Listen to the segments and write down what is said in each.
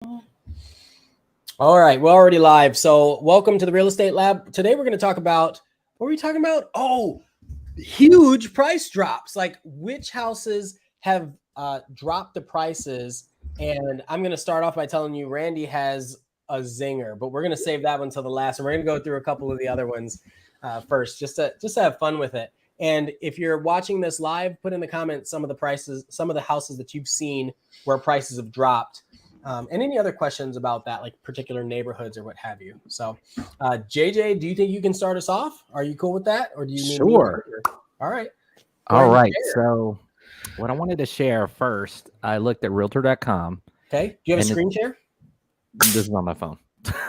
All right, we're already live. So welcome to the Real Estate Lab. Today we're going to talk about, what are we talking about? Oh, huge price drops. Like which houses have dropped the prices. And I'm going to start off by telling you Randy has a zinger, but we're going to save that one until the last. And we're going to go through a couple of the other ones first, just to have fun with it. And if you're watching this live, put in the comments some of the prices, some of the houses that you've seen where prices have dropped. And any other questions about that, like particular neighborhoods or what have you. So, JJ, do you think you can start us off? Are you cool with that? Or do you need me? All right. All right. So what I wanted to share first, I looked at realtor.com. Okay. Do you have a screen share? This is on my phone.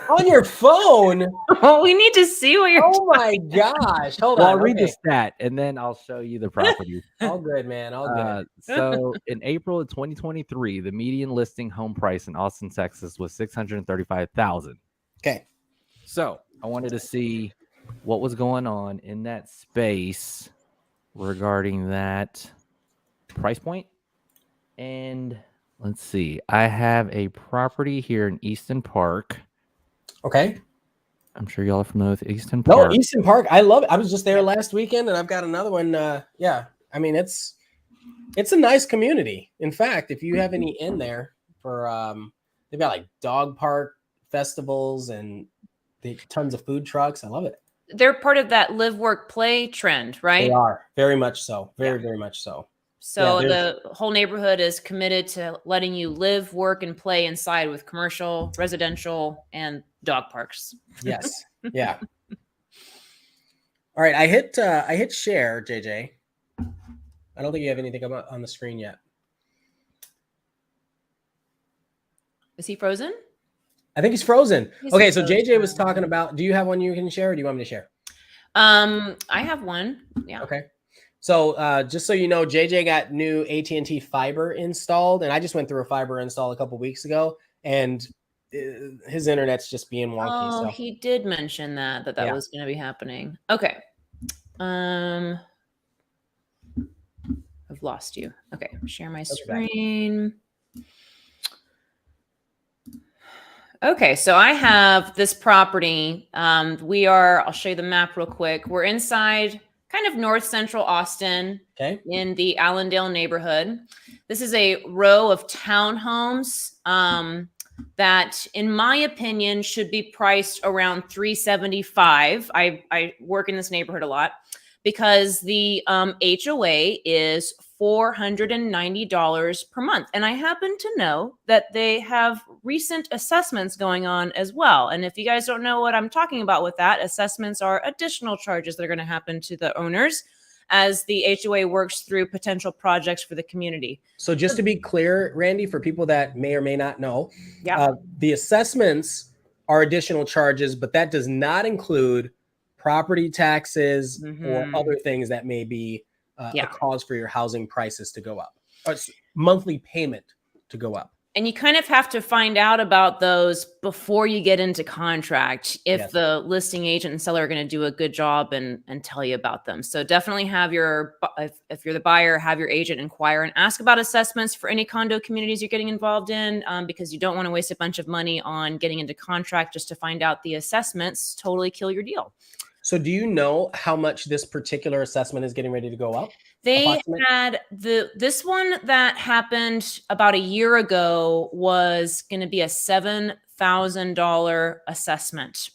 On your phone? Oh, we need to see what you're Oh my gosh. Hold on. I'll read the stat and then I'll show you the property. All good, man. All good. So in April of 2023, the median listing home price in Austin, Texas was $635,000. Okay. So I wanted to see what was going on in that space regarding that price point. And let's see. I have a property here in Easton Park. Okay. I'm sure y'all are familiar with Easton Park. No, Easton Park. I love it. I was just there last weekend and I've got another one. Yeah. I mean, it's a nice community. In fact, if you have any in there for, they've got like dog park festivals and tons of food trucks. I love it. They're part of that live, work, play trend, right? They are very much so. Very much so. So the whole neighborhood is committed to letting you live, work, and play inside with commercial, residential, and dog parks. Yes. Yeah. All right. I hit share, JJ. I don't think you have anything on the screen yet. Is he frozen? I think he's frozen. Okay. So JJ was talking about, do you have one you can share or do you want me to share? I have one. Yeah. Okay. So just so you know, JJ got new AT&T fiber installed, and I just went through a fiber install a couple weeks ago, and his internet's just being wonky. Oh, so he did mention that was going to be happening. Okay. I've lost you. Okay, share my screen. Okay, so I have this property. I'll show you the map real quick. We're inside kind of north central Austin, in the Allendale neighborhood. This is a row of townhomes that, in my opinion, should be priced around $375. I work in this neighborhood a lot because the HOA is $490 per month. And I happen to know that they have recent assessments going on as well. And if you guys don't know what I'm talking about with that, assessments are additional charges that are going to happen to the owners as the HOA works through potential projects for the community. So just to be clear, Randy, for people that may or may not know, the assessments are additional charges, but that does not include property taxes or other things that may be a cause for your housing prices to go up, or monthly payment to go up. And you kind of have to find out about those before you get into contract if the listing agent and seller are going to do a good job and tell you about them. So definitely have if you're the buyer, have your agent inquire and ask about assessments for any condo communities you're getting involved in, because you don't want to waste a bunch of money on getting into contract just to find out the assessments totally kill your deal. So do you know how much this particular assessment is getting ready to go up? They had this one that happened about a year ago was going to be a $7,000 assessment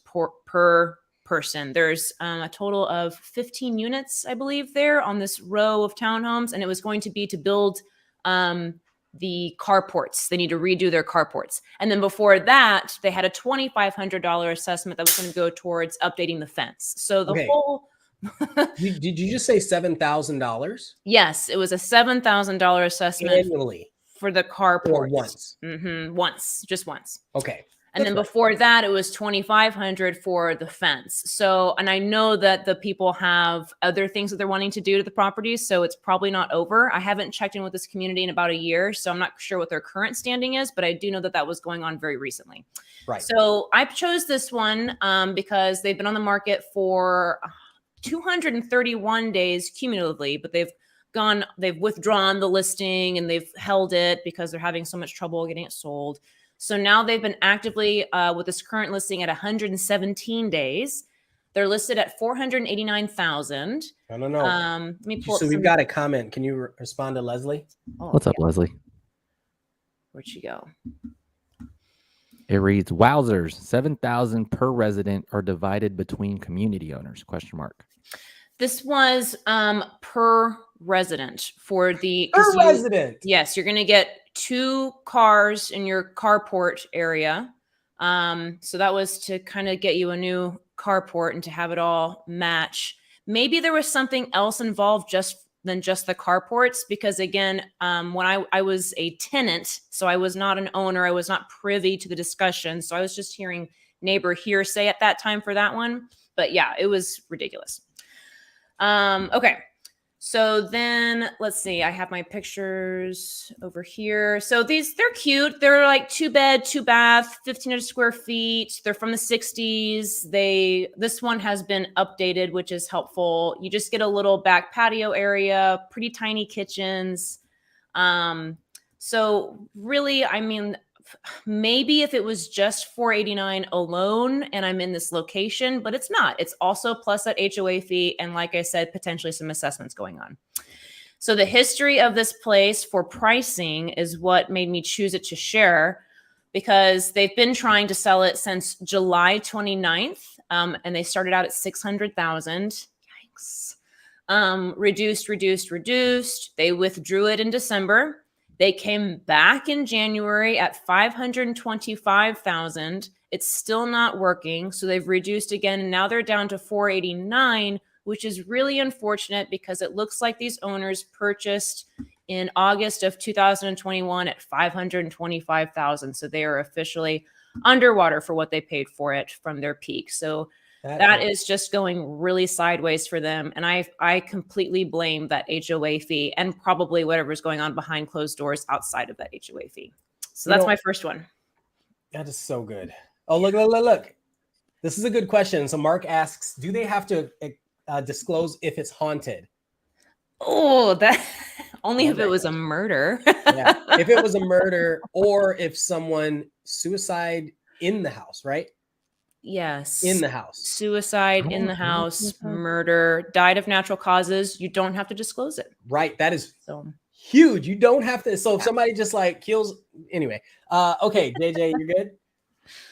per person. There's a total of 15 units, I believe, there on this row of townhomes, and it was going to be to build the carports. They need to redo their carports. And then before that, they had a $2,500 assessment that was going to go towards updating the fence. So the whole... Did you just say $7,000? Yes, it was a $7,000 assessment annually for the carports. Or once? Just once. Okay. And then before that, it was $2,500 for the fence. So, and I know that the people have other things that they're wanting to do to the properties, so it's probably not over. I haven't checked in with this community in about a year, so I'm not sure what their current standing is, but I do know that that was going on very recently. Right. So I chose this one because they've been on the market for 231 days cumulatively, but they've withdrawn the listing and they've held it because they're having so much trouble getting it sold. So now they've been actively with this current listing at 117 days. They're listed at 489,000. I don't know. Let me pull so we've got a comment. Can you respond to Leslie? Oh, what's up, Leslie? Where'd she go? It reads, wowzers, 7,000 per resident are divided between community owners, question mark. This was per resident for the resident. Yes, you're going to get 2 cars in your carport area. So that was to kind of get you a new carport and to have it all match. Maybe there was something else involved than just the carports, because again, when I was a tenant, so I was not an owner, I was not privy to the discussion. So I was just hearing neighbor hearsay at that time for that one. But yeah, it was ridiculous. Okay. So then let's see, I have my pictures over here. So they're cute. They're like 2 bed, 2 bath, 1,500 square feet. They're from the 60s. This one has been updated, which is helpful. You just get a little back patio area, pretty tiny kitchens. So really, I mean, maybe if it was just 489 alone and I'm in this location, but it's not. It's also plus that HOA fee. And like I said, potentially some assessments going on. So the history of this place for pricing is what made me choose it to share, because they've been trying to sell it since July 29th. And they started out at 600,000. Yikes. Reduced. They withdrew it in December. They came back in January at 525,000. It's still not working. So they've reduced again. And now they're down to 489, which is really unfortunate because it looks like these owners purchased in August of 2021 at 525,000. So they are officially underwater for what they paid for it from their peak. So that is just going really sideways for them. And I completely blame that HOA fee and probably whatever's going on behind closed doors outside of that HOA fee. So that's my first one. That is so good. Oh, look. This is a good question. So Mark asks, do they have to disclose if it's haunted? Oh, that only if it was a murder. Yeah, if it was a murder or if someone suicide in the house, right? Yes. In the house. Suicide in the house, murder, died of natural causes. You don't have to disclose it. Right. That is huge. You don't have to. So if somebody just like kills. Anyway. Okay, JJ, you're good?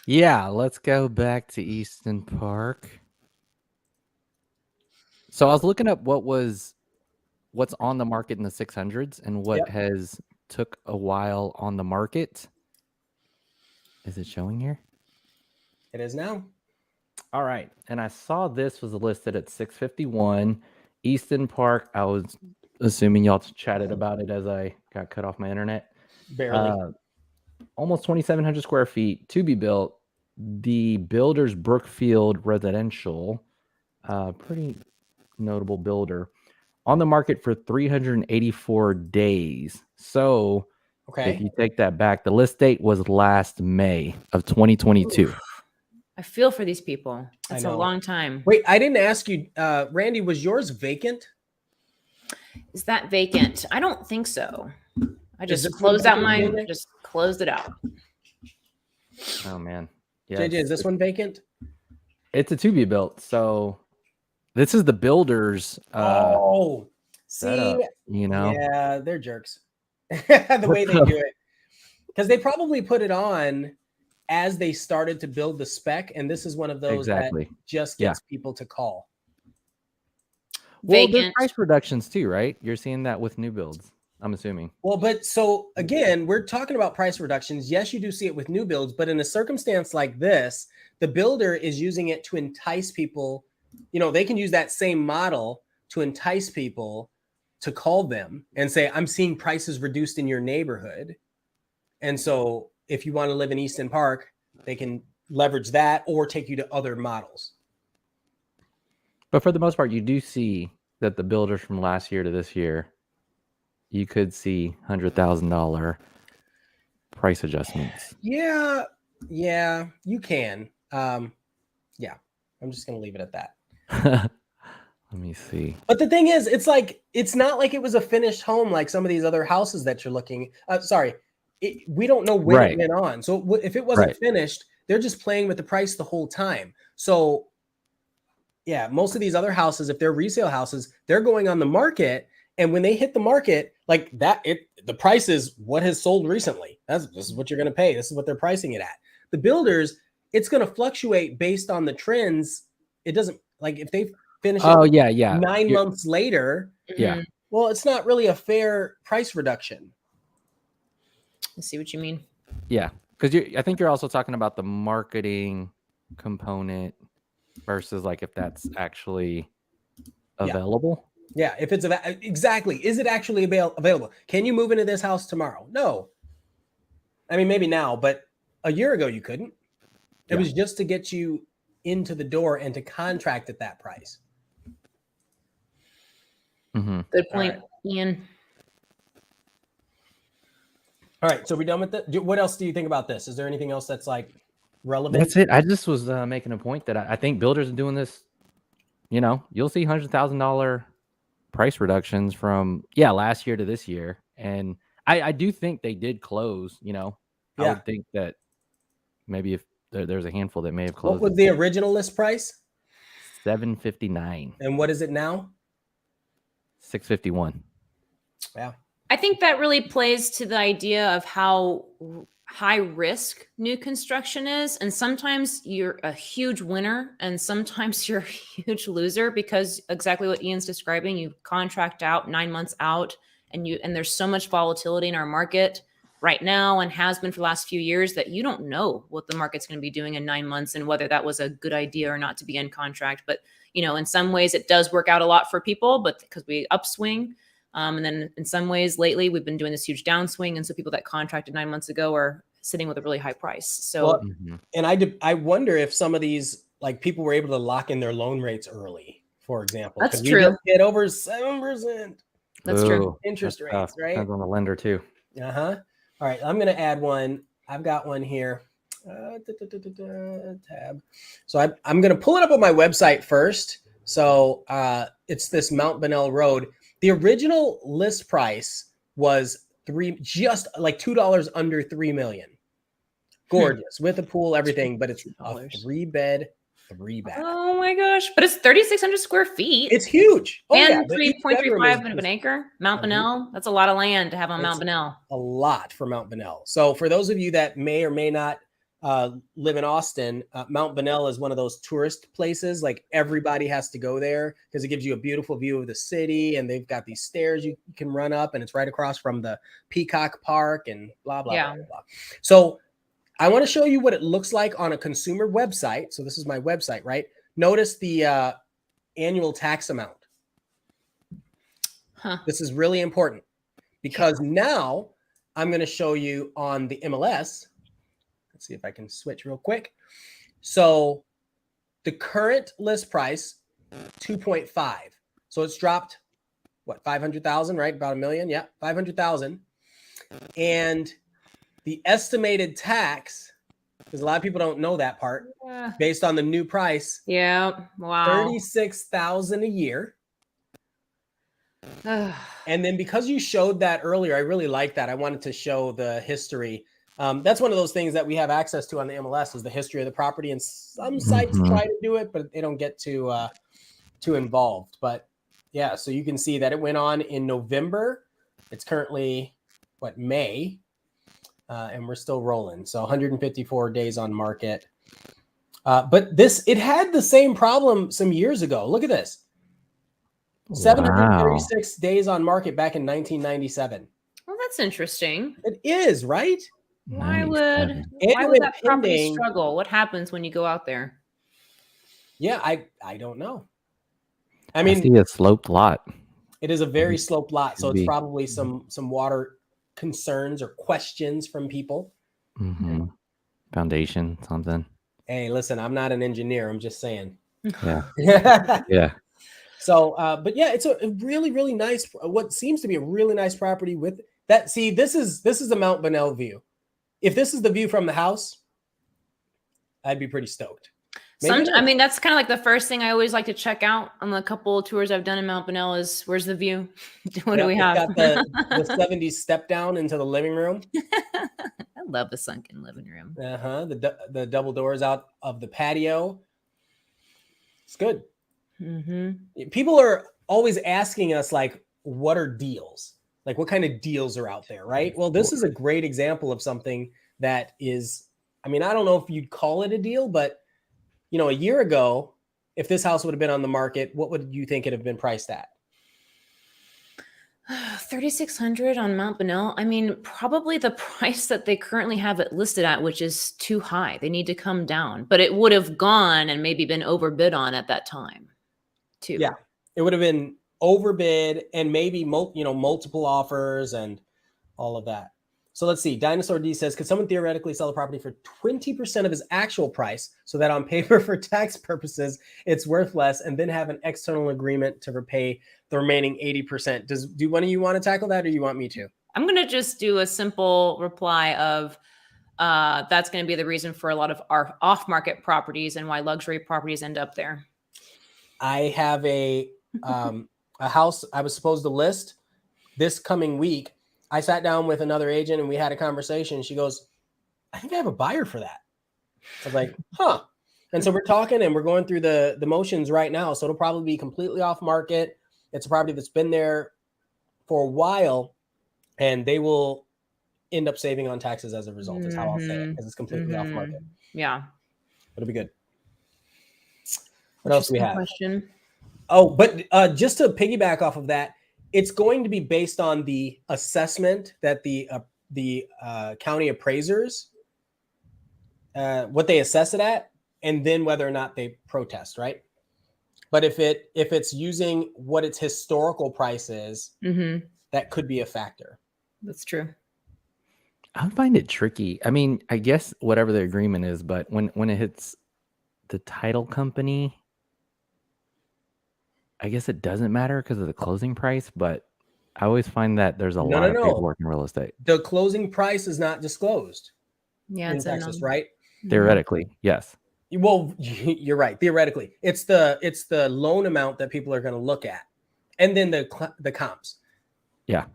Yeah, let's go back to Easton Park. So I was looking up what's on the market in the 600s and what has took a while on the market. Is it showing here? It is now. All right. And I saw this was listed at 651. Easton Park. I was assuming y'all chatted about it as I got cut off my internet. Barely. Almost 2,700 square feet to be built. The builder's Brookfield Residential. Pretty notable builder. On the market for 384 days. So if you take that back, the list date was last May of 2022. Oof. I feel for these people. That's a long time. Wait, I didn't ask you, Randy, was yours vacant? Is that vacant? I don't think so. I just closed out mine. Just closed it out. Oh, man. Yeah, JJ, is this one vacant? It's a to-be built. So this is the builder's. See, you know. Yeah, they're jerks. The way they do it. Because they probably put it on as they started to build the spec, and this is one of those that just gets people to call. Well, there's price reductions too, right? You're seeing that with new builds, I'm assuming. Well, but so again, we're talking about price reductions. Yes, you do see it with new builds, but in a circumstance like this, the builder is using it to entice people. You know, they can use that same model to entice people to call them and say, I'm seeing prices reduced in your neighborhood. And so if you want to live in Easton Park, they can leverage that or take you to other models. But for the most part, you do see that the builders from last year to this year, you could see $100,000 price adjustments. Yeah, you can. I'm just going to leave it at that. Let me see. But the thing is, it's not like it was a finished home like some of these other houses that you're looking. we don't know when it went on. So if it wasn't finished, they're just playing with the price the whole time. So yeah, most of these other houses, if they're resale houses, they're going on the market. And when they hit the market like that, the price is what has sold recently. This is what you're going to pay. This is what they're pricing it at. The builders, it's going to fluctuate based on the trends. It doesn't, like, if they finish it 9 months later, well, it's not really a fair price reduction. I see what you mean. Yeah, because I think you're also talking about the marketing component versus like if that's actually available. Yeah, if it's exactly, is it actually available? Can you move into this house tomorrow? No. I mean, maybe now, but a year ago you couldn't. It was just to get you into the door and to contract at that price. Good point, Ian. All right, so we're done with that. What else do you think about this? Is there anything else that's like relevant? That's it. I just was making a point that I think builders are doing this. You know, you'll see $100,000 price reductions from last year to this year, and I do think they did close. You know, I would think that maybe if there's a handful that may have closed. What was the original list price? $759. And what is it now? $651. Yeah. I think that really plays to the idea of how high risk new construction is. And sometimes you're a huge winner and sometimes you're a huge loser, because exactly what Ian's describing, you contract out 9 months out, and there's so much volatility in our market right now and has been for the last few years that you don't know what the market's going to be doing in 9 months and whether that was a good idea or not to be in contract. But, you know, in some ways it does work out a lot for people, but because we upswing. And then in some ways lately we've been doing this huge downswing. And so people that contracted 9 months ago are sitting with a really high price. So, and I wonder if some of these, like, people were able to lock in their loan rates early, for example. That's true. We get over 7%. That's true. Interest rates, right? Depends on the lender too. All right, I'm going to add one. I've got one here. Tab. So I'm going to pull it up on my website first. So it's this Mount Bonnell Road. The original list price was just like $2 under $3 million. Gorgeous with a pool, everything, but it's a 3-bed, 3-bath. Oh my gosh! But it's 3,600 square feet. It's huge. And 3.35 of an acre. Mount Bonnell. That's a lot of land to have on Mount Bonnell. A lot for Mount Bonnell. So for those of you that may or may not live in Austin, Mount Bonnell is one of those tourist places. Like, everybody has to go there because it gives you a beautiful view of the city, and they've got these stairs you can run up, and it's right across from the Peacock Park and blah, blah, blah, blah. So I want to show you what it looks like on a consumer website. So this is my website, right? Notice the annual tax amount. This is really important because now I'm going to show you on the MLS. Let's see if I can switch real quick. So the current list price, 2.5. So it's dropped, what, 500,000, right? About $1 million. Yeah, 500,000. And the estimated tax, because a lot of people don't know that part, based on the new price. Yeah. Wow. $36,000 a year. And then because you showed that earlier, I really like that. I wanted to show the history. That's one of those things that we have access to on the MLS, is the history of the property. And some sites try to do it, but they don't get too involved. But yeah, so you can see that it went on in November. It's currently May, and we're still rolling. So 154 days on market. But it had the same problem some years ago. Look at this. 736 days on market back in 1997. Well, that's interesting. It is, right? Why would that property struggle? What happens when you go out there? Yeah, I don't know. I mean, I see a sloped lot. It is a very sloped lot, so it's probably some water concerns or questions from people. Foundation, something. Hey, listen, I'm not an engineer. I'm just saying. Yeah. Yeah. So, but yeah, it's a really, really nice, what seems to be a really nice property with that. See, this is the Mount Bonnell view. If this is the view from the house, I'd be pretty stoked. I mean, that's kind of like the first thing I always like to check out on the couple of tours I've done in Mount Bunnell is where's the view? What do we have? Got the 70s step down into the living room. I love the sunken living room. The double doors out of the patio. It's good. People are always asking us, like, what are deals? Like, what kind of deals are out there, right? Well, this is a great example of something that is, I mean, I don't know if you'd call it a deal, but a year ago, if this house would have been on the market, what would you think it have been priced at? 3,600 on Mount Bunnell. I mean, probably the price that they currently have it listed at, which is too high. They need to come down, but it would have gone and maybe been overbid on at that time too. Yeah, it would have been overbid and maybe multiple offers and all of that. So let's see. Dinosaur D says, could someone theoretically sell a property for 20% of his actual price so that on paper for tax purposes, it's worth less and then have an external agreement to repay the remaining 80%? Do one of you want to tackle that or you want me to? I'm going to just do a simple reply of that's going to be the reason for a lot of our off-market properties and why luxury properties end up there. I have a house I was supposed to list this coming week. I sat down with another agent and we had a conversation. She goes, I think I have a buyer for that. I was like, huh. And so we're talking and we're going through the motions right now. So it'll probably be completely off market. It's a property that's been there for a while and they will end up saving on taxes as a result is how I'll say it, because it's completely off market. Yeah. It'll be good. What else do we have? Question. Oh, but just to piggyback off of that, it's going to be based on the assessment that the county appraisers, what they assess it at, and then whether or not they protest, right? But if it's using what its historical price is, that could be a factor. That's true. I find it tricky. I mean, I guess whatever the agreement is, but when it hits the title company, I guess it doesn't matter because of the closing price, but I always find that there's a lot of paperwork in real estate. The closing price is not disclosed. Yeah, in Texas, right? Theoretically, yes. Well, you're right. Theoretically, it's the loan amount that people are going to look at, and then the comps. Yeah.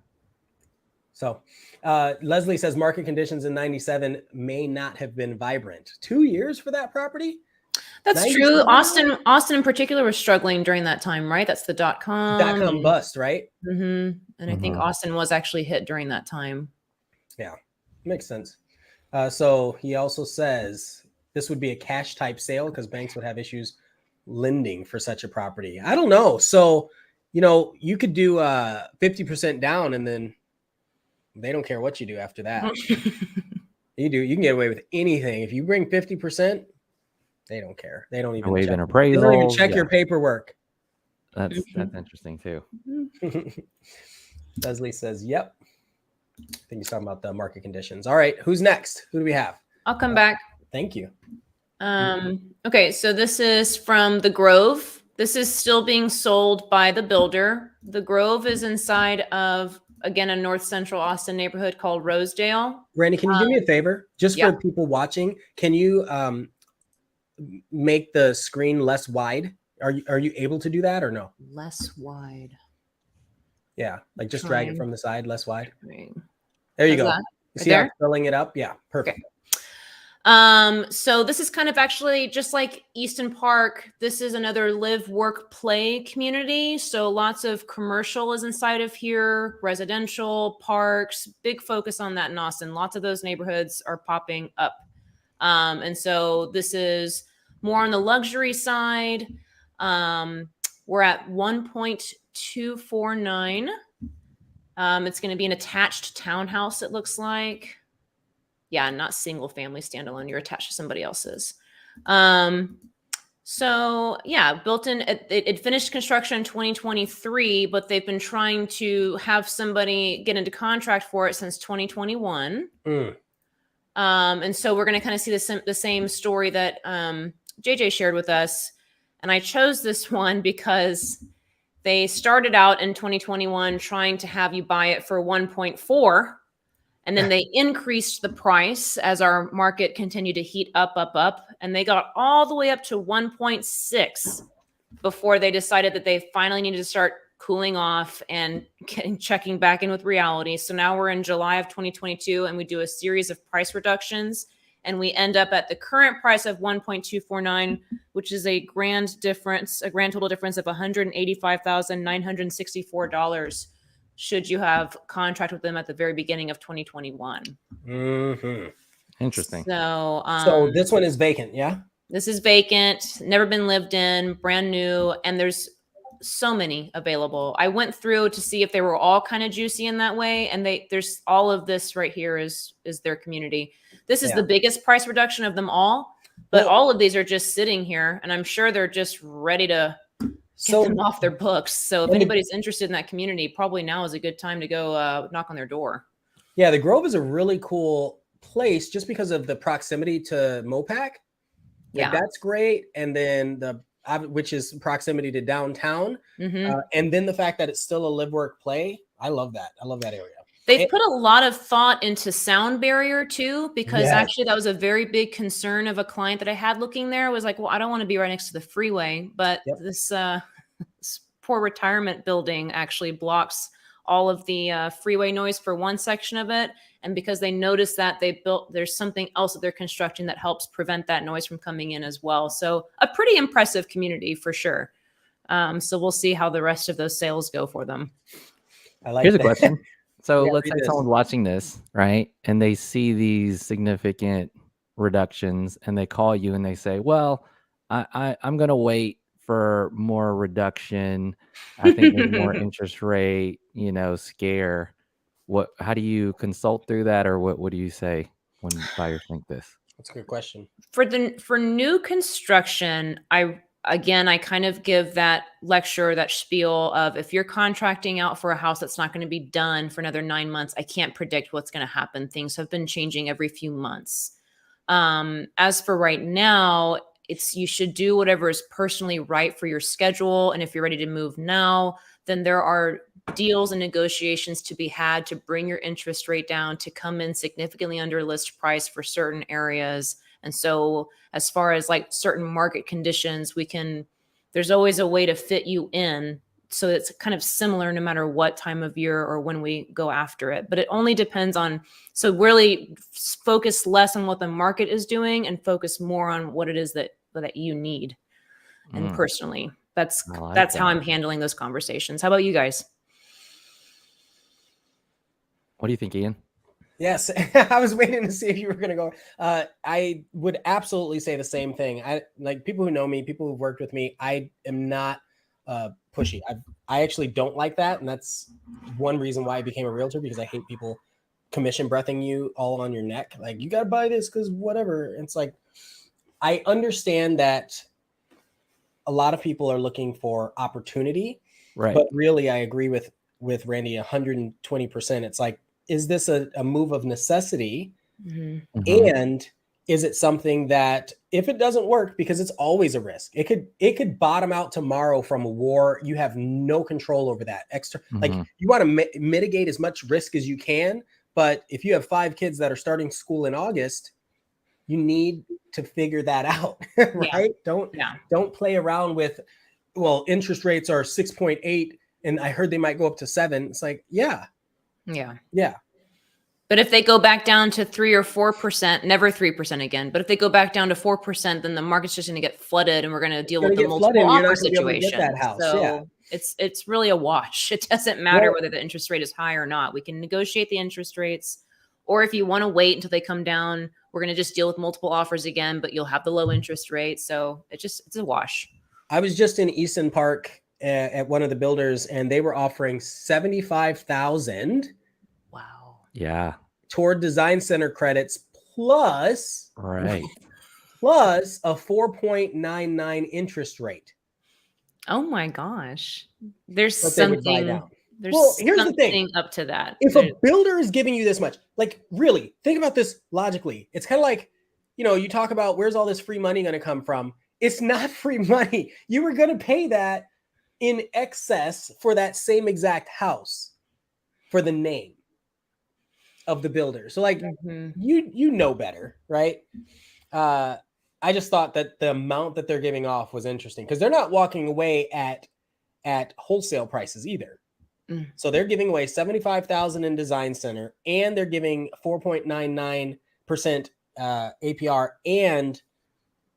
So Leslie says market conditions in 97 may not have been vibrant. 2 years for that property. That's 97? True. Austin in particular was struggling during that time, right? That's the .com bust, right? And I think Austin was actually hit during that time. Yeah, makes sense. So he also says this would be a cash type sale because banks would have issues lending for such a property. I don't know. So, you could do 50% down and then they don't care what you do after that. You can get away with anything. If you bring 50%, they don't care. They don't even check. They don't even check your paperwork. That's interesting too. Leslie says, yep. I think he's talking about the market conditions. All right. Who's next? Who do we have? I'll come back. Thank you. Okay. So this is from the Grove. This is still being sold by the builder. The Grove is inside of, again, a North Central Austin neighborhood called Rosedale. Randy, can you do me a favor? Just for people watching, can you make the screen less wide? Are you able to do that or no? Less wide. Yeah, like just drag it from the side, less wide. There you go. You see how I'm filling it up? Yeah, perfect. Okay. So this is kind of actually just like Easton Park. This is another live, work, play community. So lots of commercial is inside of here, residential, parks, big focus on that in Austin. Lots of those neighborhoods are popping up. And so this is more on the luxury side. We're at 1.249. It's going to be an attached townhouse, it looks like. Yeah, not single family standalone. You're attached to somebody else's. So yeah, built in, it finished construction in 2023, but they've been trying to have somebody get into contract for it since 2021. And so we're going to kind of see the same story that JJ shared with us. And I chose this one because they started out in 2021 trying to have you buy it for 1.4. And then they increased the price as our market continued to heat up, and they got all the way up to 1.6 before they decided that they finally needed to start cooling off and checking back in with reality. So now we're in July of 2022, and we do a series of price reductions, and we end up at the current price of 1.249, which is a grand total difference of $185,964 should you have contract with them at the very beginning of 2021. Mm-hmm. Interesting. So this one is vacant, yeah? This is vacant, never been lived in, brand new, and there's so many available. I went through to see if they were all kind of juicy in that way, and there's all of this right here is their community. This is the biggest price reduction of them all, but all of these are just sitting here, and I'm sure they're just ready to get them off their books. So if anybody's interested in that community, probably now is a good time to go knock on their door. Yeah, the Grove is a really cool place just because of the proximity to Mopac. That's great. And then which is proximity to downtown. And then the fact that it's still a live, work, play. I love that. I love that area. They've put a lot of thought into sound barrier too, because actually that was a very big concern of a client that I had looking there. Was like, well, I don't want to be right next to the freeway, but this poor retirement building actually blocks all of the freeway noise for one section of it. And because they noticed that, there's something else that they're constructing that helps prevent that noise from coming in as well. So a pretty impressive community for sure. So we'll see how the rest of those sales go for them. Here's a question. So let's say someone's watching this, right? And they see these significant reductions and they call you and they say, well, I'm going to wait for more reduction. I think there's more interest rate, scare. How do you consult through that, or what do you say when buyers think this? That's a good question. For new construction, I kind of give that lecture, that spiel of, if you're contracting out for a house that's not going to be done for another 9 months, I can't predict what's going to happen. Things have been changing every few months. As for right now, you should do whatever is personally right for your schedule. And if you're ready to move now, then there are deals and negotiations to be had to bring your interest rate down, to come in significantly under list price for certain areas. And so as far as like certain market conditions, there's always a way to fit you in. So it's kind of similar no matter what time of year or when we go after it, but it only depends on, so really focus less on what the market is doing and focus more on what it is that you need. And personally, that's how I'm handling those conversations. How about you guys? What do you think, Ian? Yes, I was waiting to see if you were going to go. I would absolutely say the same thing. Like people who know me, people who've worked with me, I am not pushy. I actually don't like that. And that's one reason why I became a realtor, because I hate people commission breathing you all on your neck. Like, you got to buy this because whatever. It's like, I understand that a lot of people are looking for opportunity, right? But really, I agree with Randy 120%. It's like, is this a move of necessity? Mm-hmm. And is it something that, if it doesn't work, because it's always a risk, it could bottom out tomorrow from a war. You have no control over that. Like, you want to mitigate as much risk as you can. But if you have 5 kids that are starting school in August, you need to figure that out, right? Yeah. Don't play around with, well, interest rates are 6.8 and I heard they might go up to 7. It's like, yeah. But if they go back down to 3 or 4%, never 3% again, but if they go back down to 4%, then the market's just going to get flooded and we're going to deal with the multiple offer situation. So it's really a wash. It doesn't matter whether the interest rate is high or not. We can negotiate the interest rates, or if you want to wait until they come down, we're going to just deal with multiple offers again, but you'll have the low interest rate. So it's a wash. I was just in Easton Park at one of the builders, and they were offering $75,000. Wow. Yeah. Toward design center credits plus a 4.99 interest rate. Oh my gosh. There's something. Here's the thing up to that. If a builder is giving you this much, like, really think about this logically. It's kind of like, you talk about where's all this free money going to come from? It's not free money. You were going to pay that in excess for that same exact house for the name. of the builder. So like you know better, right? I just thought that the amount that they're giving off was interesting because they're not walking away at wholesale prices either. So they're giving away $75,000 in design center, and they're giving 4.99% APR, and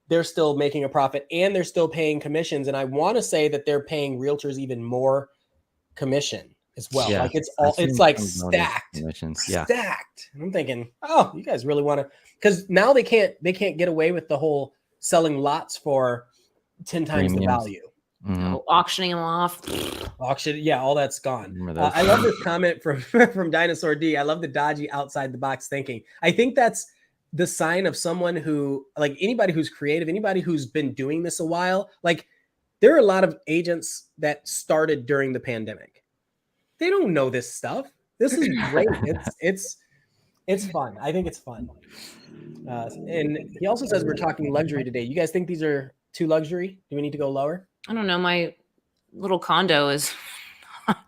they're still making a profit, and they're still paying commissions. And I want to say that they're paying realtors even more commission as well. Yeah, like it's like stacked. Yeah. Stacked. And I'm thinking, oh, you guys really want to, because now they can't get away with the whole selling lots for 10 times the value. Auctioning them off. Auction, yeah, all that's gone. I love this comment from Dinosaur D. I love the dodgy outside the box thinking. I think that's the sign of someone who, like, anybody who's creative, anybody who's been doing this a while. Like, there are a lot of agents that started during the pandemic. They don't know this stuff. This is great. It's fun. I think it's fun. And he also says we're talking luxury today. You guys think these are too luxury? Do we need to go lower? I don't know. My little condo is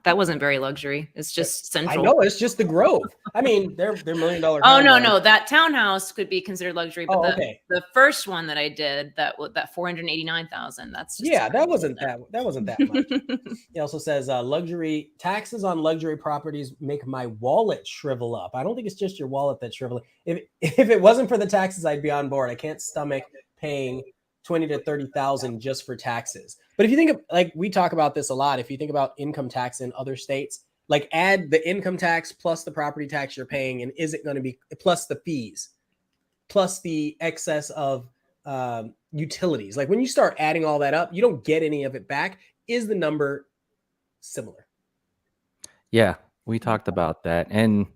that wasn't very luxury. It's just central. I know, it's just the Grove. I mean, they're $1 million. Oh no, that townhouse could be considered luxury. But the first one that I did, that $489,000. That's just that wasn't that much. He also says luxury taxes on luxury properties make my wallet shrivel up. I don't think it's just your wallet that's shriveling. If it wasn't for the taxes, I'd be on board. I can't stomach paying $20,000 to $30,000 just for taxes. But if you think of, like, we talk about this a lot, if you think about income tax in other states, like, add the income tax plus the property tax you're paying, and is it going to be plus the fees, plus the excess of utilities? Like, when you start adding all that up, you don't get any of it back. Is the number similar? Yeah, we talked about that. And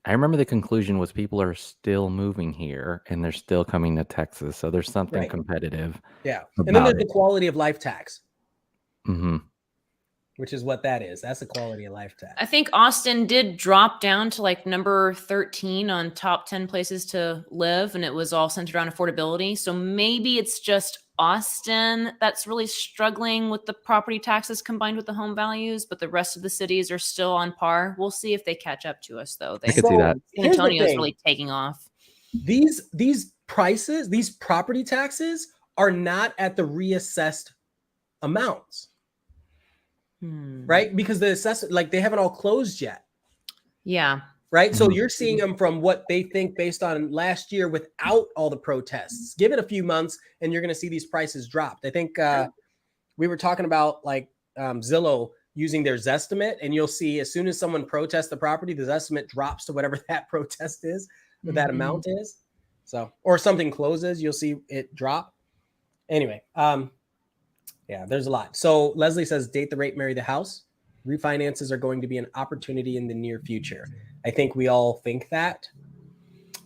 I remember the conclusion was people are still moving here and they're still coming to Texas. So there's something competitive. Yeah. And then there's the quality of life tax, mm-hmm. which is what that is. That's the quality of life tax. I think Austin did drop down to like number 13 on top 10 places to live. And it was all centered around affordability. So maybe it's just Austin that's really struggling with the property taxes combined with the home values, but the rest of the cities are still on par. We'll see if they catch up to us, though. I could see that. San Antonio is really taking off. These prices, these property taxes are not at the reassessed amounts, right? Because the assessment, like, they haven't all closed yet. Yeah. Right. So you're seeing them from what they think based on last year without all the protests. Give it a few months and you're going to see these prices dropped. I think we were talking about like Zillow using their Zestimate, and you'll see as soon as someone protests the property, the Zestimate drops to whatever that protest is, or that amount is. So, or something closes, you'll see it drop. Anyway, yeah, there's a lot. So Leslie says, date the rate, marry the house. Refinances are going to be an opportunity in the near future. I think we all think that.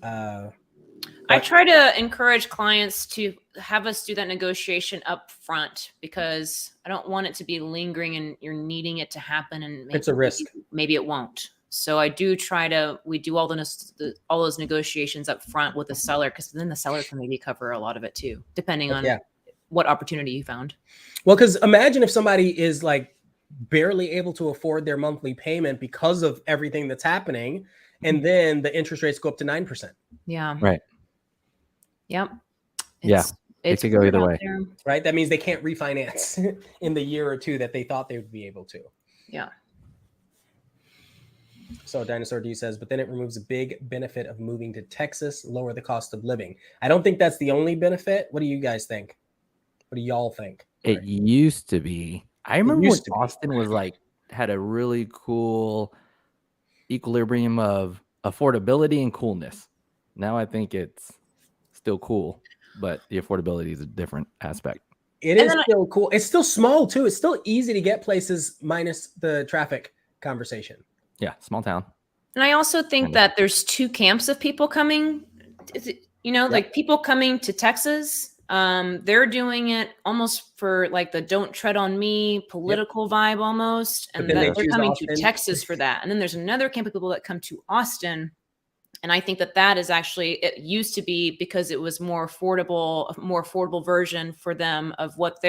I try to encourage clients to have us do that negotiation up front, because I don't want it to be lingering and you're needing it to happen, and maybe, it's a risk. Maybe it won't. So I do try to, we do all those negotiations up front with the seller, because then the seller can maybe cover a lot of it too, depending on what opportunity you found. Well, because imagine if somebody is like barely able to afford their monthly payment because of everything that's happening, and then the interest rates go up to 9%. Yeah. Right. Yep. It could go either way. There. Right. That means they can't refinance in the year or two that they thought they would be able to. Yeah. So Dinosaur D says, but then it removes a big benefit of moving to Texas, lower the cost of living. I don't think that's the only benefit. What do you guys think? What do y'all think? It used to be. I remember when Austin was like, had a really cool equilibrium of affordability and coolness. Now I think it's still cool, but the affordability is a different aspect. It is still cool. It's still small too. It's still easy to get places minus the traffic conversation. Yeah, small town. And I also think that there's two camps of people coming, like people coming to Texas. They're doing it almost for like the don't tread on me political vibe almost. And they're coming to Texas for that. And then there's another camp of people that come to Austin. And I think that is actually, it used to be because it was a more affordable version for them of what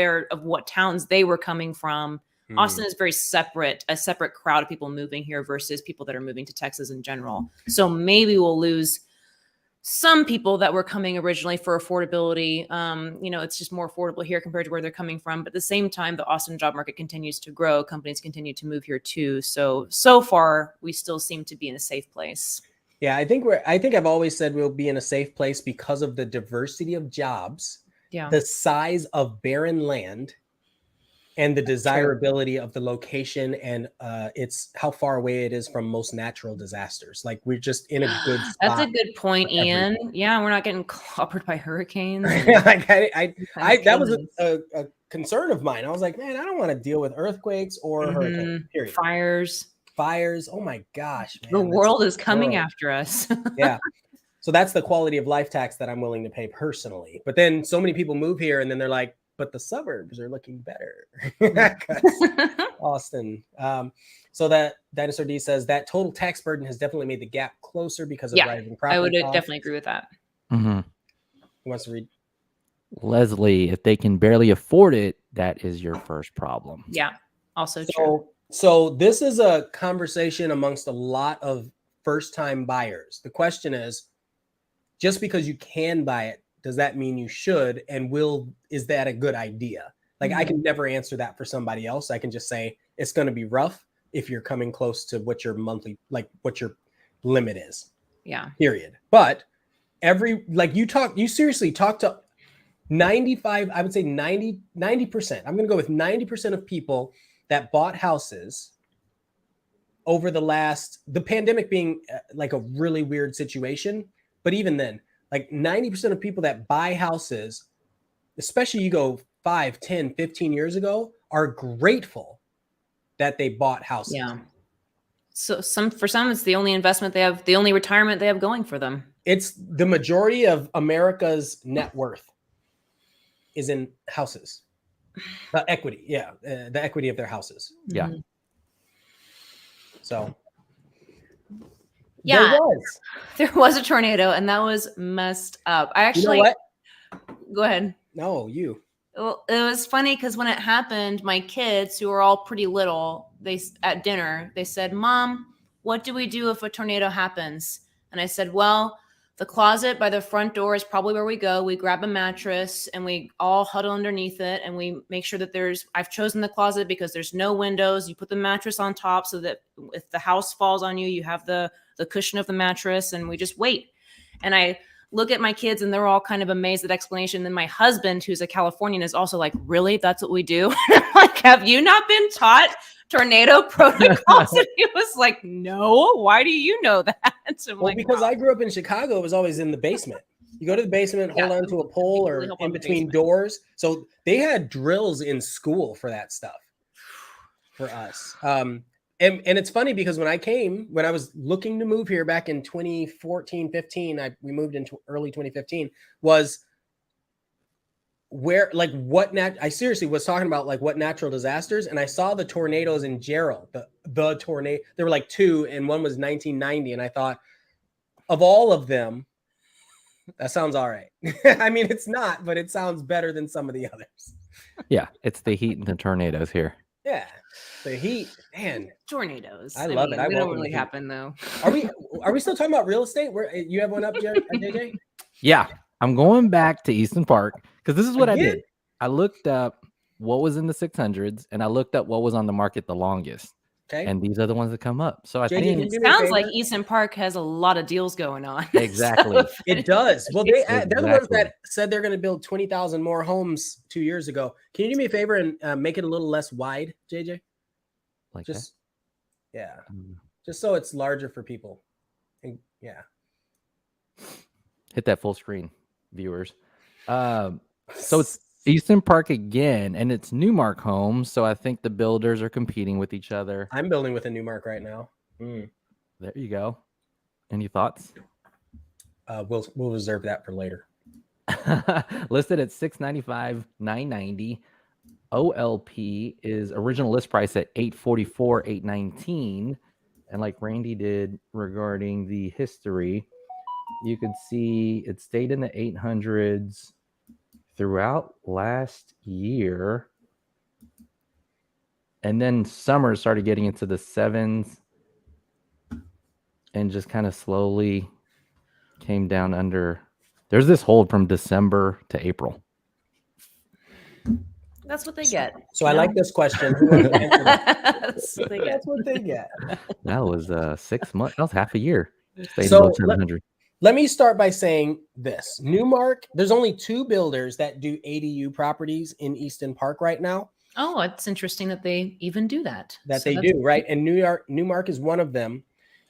towns they were coming from Austin is very separate, a separate crowd of people moving here versus people that are moving to Texas in general. So maybe we'll lose some people that were coming originally for affordability. It's just more affordable here compared to where they're coming from. But at the same time, the Austin job market continues to grow. Companies continue to move here too. So far, we still seem to be in a safe place. Yeah, I think I've always said we'll be in a safe place because of the diversity of jobs, the size of barren land, and the desirability of the location, and it's how far away it is from most natural disasters. Like, we're just in a good spot. That's a good point, Ian. Yeah, we're not getting clobbered by hurricanes. That was a concern of mine. I was like, man, I don't want to deal with earthquakes or hurricanes. Period. Fires. Oh my gosh, man. The world is coming after us. Yeah. So that's the quality of life tax that I'm willing to pay personally. But then so many people move here and then they're like, but the suburbs are looking better. Austin. So that Dinosaur D says that total tax burden has definitely made the gap closer because of rising property I would costs. definitely agree with that. Mm-hmm. Who wants to read? Leslie, if they can barely afford it, that is your first problem. Yeah, also true. So this is a conversation amongst a lot of first-time buyers. The question is, just because you can buy it, does that mean you should? And is that a good idea? Like, I can never answer that for somebody else. I can just say it's going to be rough if you're coming close to what your monthly, like what your limit is. Yeah. Period. But you seriously talk to 95, I would say 90%. I'm going to go with 90% of people that bought houses over the pandemic being like a really weird situation. But even then, like 90% of people that buy houses, especially you go 5, 10, 15 years ago, are grateful that they bought houses. Yeah. So for some, it's the only investment they have, the only retirement they have going for them. It's the majority of America's net worth is in houses. Equity. Yeah. The equity of their houses. Yeah. So. Yeah, there was a tornado, and that was messed up. I actually, you know what? Go ahead. No, you. Well, it was funny because when it happened, my kids, who were all pretty little, at dinner, they said, "Mom, what do we do if a tornado happens?" And I said, "Well, the closet by the front door is probably where we go. We grab a mattress and we all huddle underneath it, and we make sure that I've chosen the closet because there's no windows. You put the mattress on top so that if the house falls on you, you have the cushion of the mattress, and we just wait." And I look at my kids and they're all kind of amazed at the explanation. Then my husband, who's a Californian, is also like, "Really? That's what we do?" I'm like, "Have you not been taught tornado protocols?" And he was like, "No, why do you know that?" Because I grew up in Chicago, it was always in the basement. You go to the basement, hold on to a pole or in between doors. So they had drills in school for that stuff for us. And it's funny because when I was looking to move here back in 2014, 15, we moved into early 2015, was where, like, I seriously was talking about like what natural disasters, and I saw the tornadoes in Gerald, the tornado. There were like 2, and one was 1990, and I thought, of all of them, that sounds all right. I mean, it's not, but it sounds better than some of the others. Yeah, it's the heat and the tornadoes here. Yeah, the heat, man. Tornadoes. I love it. They don't really happen though. Are we still talking about real estate? Where you have one up, JJ? Yeah, I'm going back to Easton Park because this is what I did. I looked up what was in the 600s and I looked up what was on the market the longest. Okay. And these are the ones that come up. So I think it sounds like Easton Park has a lot of deals going on. Exactly. It does. Well, they're the ones that said they're going to build 20,000 more homes 2 years ago. Can you do me a favor and make it a little less wide, JJ? Like just that? Yeah. Just so it's larger for people. And, yeah. Hit that full screen, viewers. So it's Easton Park again, and it's Newmark Homes. So I think the builders are competing with each other. I'm building with a Newmark right now. There you go. Any thoughts? We'll reserve that for later. Listed at $695,990. OLP is original list price at $844,819. And like Randy did regarding the history, you could see it stayed in the 800s throughout last year. And then summer started getting into the 7s and just kind of slowly came down under. There's this hold from December to April. That's what they get. So I like this question. Who wants to answer that? That's what they get. That's what they get. That was 6 months. That was half a year. So let me start by saying this. Newmark, there's only 2 builders that do ADU properties in Easton Park right now. Oh, it's interesting that they even do that. They do, right? And Newmark is one of them.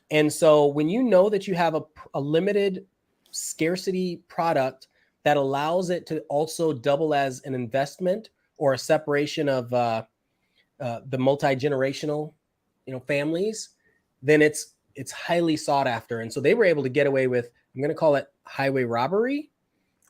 And so when you know that you have a limited scarcity product that allows it to also double as an investment or a separation of the multi-generational, families, then it's highly sought after. And so they were able to get away with, I'm going to call it highway robbery,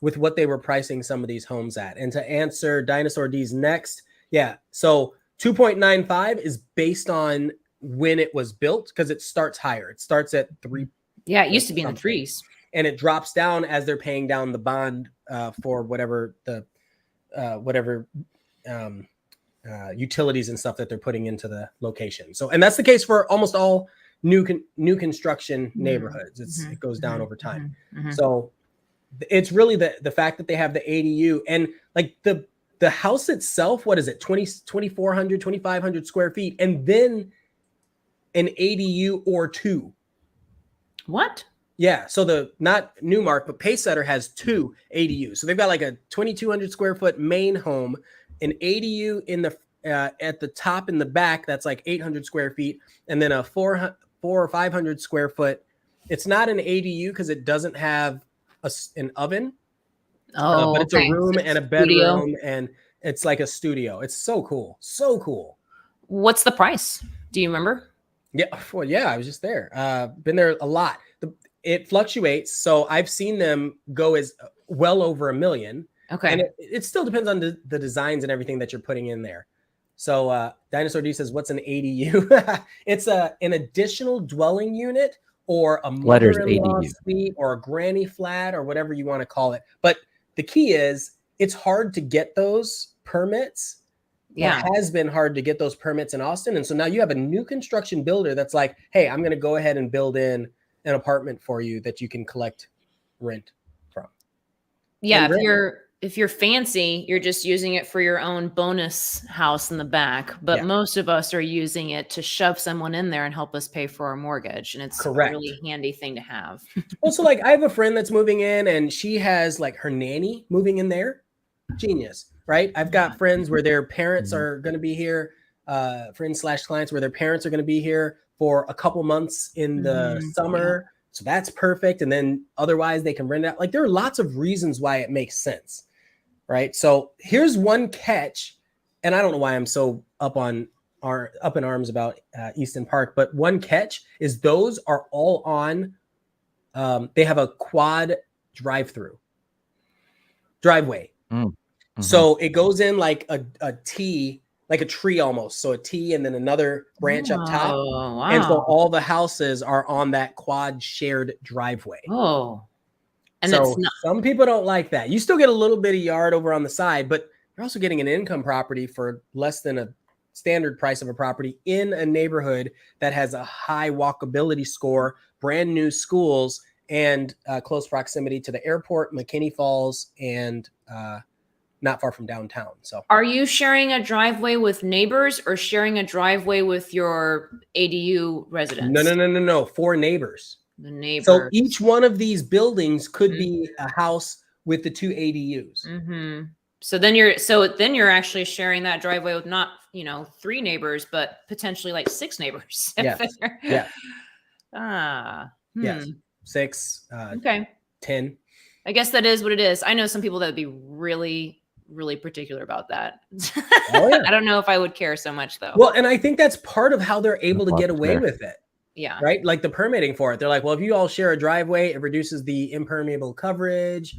with what they were pricing some of these homes at. And to answer Dinosaur D's next, yeah, so 2.95 is based on when it was built, because it starts higher. It starts at 3. Yeah, it used to be in the 3s. And it drops down as they're paying down the bond for whatever utilities and stuff that they're putting into the location. So, and that's the case for almost all new construction neighborhoods. It goes down over time. So it's really the fact that they have the ADU and like the house itself. What is it? 2,400, 2,500 square feet, and then an ADU or 2. What? Yeah, so not Newmark, but Pacesetter has 2 ADUs. So they've got like a 2,200 square foot main home, an ADU in the at the top in the back that's like 800 square feet, and then a 400 or 500 square foot. It's not an ADU because it doesn't have an oven. Oh, but it's a room and a bedroom, and it's like a studio. It's so cool, so cool. What's the price? Do you remember? Yeah, well, yeah, I was just there. Been there a lot. It fluctuates, so I've seen them go as well over $1 million. Okay, and it still depends on the designs and everything that you're putting in there. So Dinosaur D says, "What's an ADU?" It's an additional dwelling unit or a mother-in-law suite or a granny flat or whatever you want to call it. But the key is it's hard to get those permits. Yeah, it has been hard to get those permits in Austin, and so now you have a new construction builder that's like, "Hey, I'm going to go ahead and build in an apartment for you that you can collect rent from." Yeah, if you're fancy, you're just using it for your own bonus house in the back. But most of us are using it to shove someone in there and help us pay for our mortgage. And it's a really handy thing to have. Also, like I have a friend that's moving in and she has like her nanny moving in there. Genius, right? I've got friends where their parents are going to be here, friends/clients where their parents are going to be here for a couple months in the summer. Yeah. So that's perfect. And then otherwise they can rent it out. Like there are lots of reasons why it makes sense. Right. So here's one catch, and I don't know why I'm so up in arms about Easton Park, but one catch is those are all on. They have a quad driveway. So it goes in like a T, like a tree almost. So a T and then another branch up top. Wow. And so all the houses are on that quad shared driveway. Oh. And so some people don't like that. You still get a little bit of yard over on the side, but you're also getting an income property for less than a standard price of a property in a neighborhood that has a high walkability score, brand new schools, and close proximity to the airport, McKinney Falls, and not far from downtown. So are you sharing a driveway with neighbors or sharing a driveway with your ADU residents? No. 4 neighbors. The neighbors. So each one of these buildings could be a house with the 2 ADUs. Mm-hmm. So then you're actually sharing that driveway with not 3 neighbors, but potentially like 6 neighbors. Yeah. Yes. 6. Okay. 10. I guess that is what it is. I know some people that would be really, really particular about that. Oh, yeah. I don't know if I would care so much though. Well, and I think that's part of how they're able to get away with it. Yeah. Right. Like the permitting for it. They're like, well, if you all share a driveway, it reduces the impermeable coverage.